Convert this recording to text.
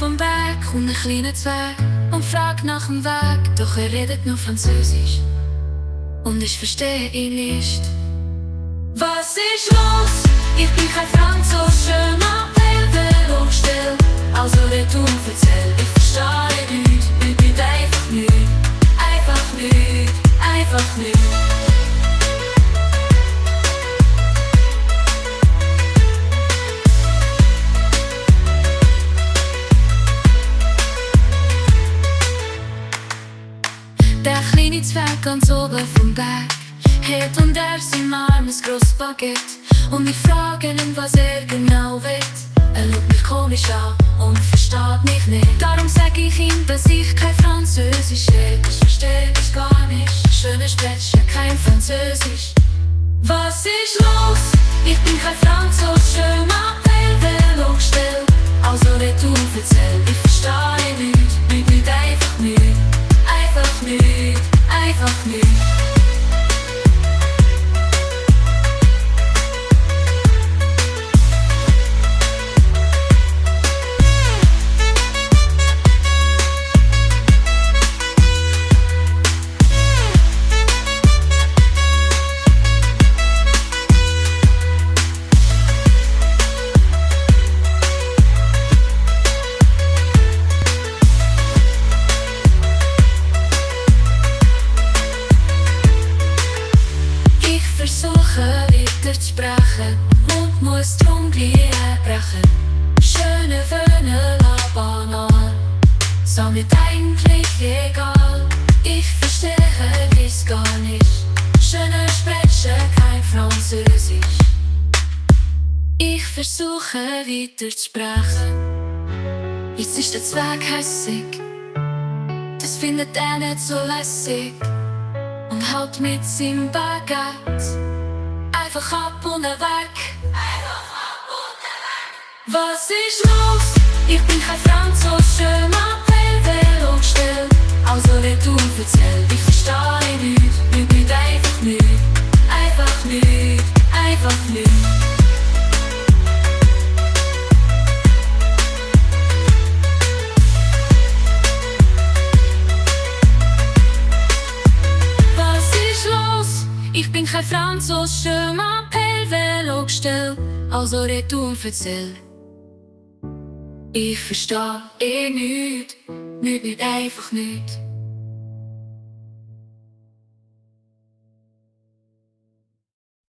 vom Berg und einen kleinen Zwerg und fragt nach dem Weg, doch er redet nur Französisch und ich verstehe ihn nicht. Was ist los? Ich bin kein Franzos, schön Appell, Velo still. Also retour, erzähl, ich verstehe nicht. Ich bin einfach nicht, einfach nicht, einfach nicht. Der kleine Zwerg ganz oben vom Berg hat unter seinem Arm ein grosses Baguette und ich frage ihn, was er genau will. Er schaut mich komisch an und versteht mich nicht. Darum sag ich ihm, dass ich kein Französisch rede. Ich verstehe dich gar nicht. Schöne sprechen kein Französisch. Was ist los? Ich bin kein Franzos, schön Appell, Velo still. Also retour, erzähl, ich verstehe nicht. Ich bin einfach nicht, einfach nicht, einfach nicht. Versuche weiter zu sprechen und muss drum gleich brechen. Schöne Föhne, la Banane, so mir eigentlich egal. Ich verstehe dies gar nicht. Schöne sprechen kein Französisch. Ich versuche weiter zu sprechen. Jetzt ist der Zwerg hässig, das findet er nicht so lässig und haut mit seinem Baguette einfach ab und weg. Einfach ab und weg. Was ist los? Ich bin kein Franzos, schön Appell, Velo still. Also retour, erzähl, ich verstehe nicht. Ich bin einfach nicht, einfach nicht, einfach nicht. Ich bin kein Franzos, schön Appell, Velo still. Also retour, erzähl. Ich verstehe nicht, nicht einfach nicht.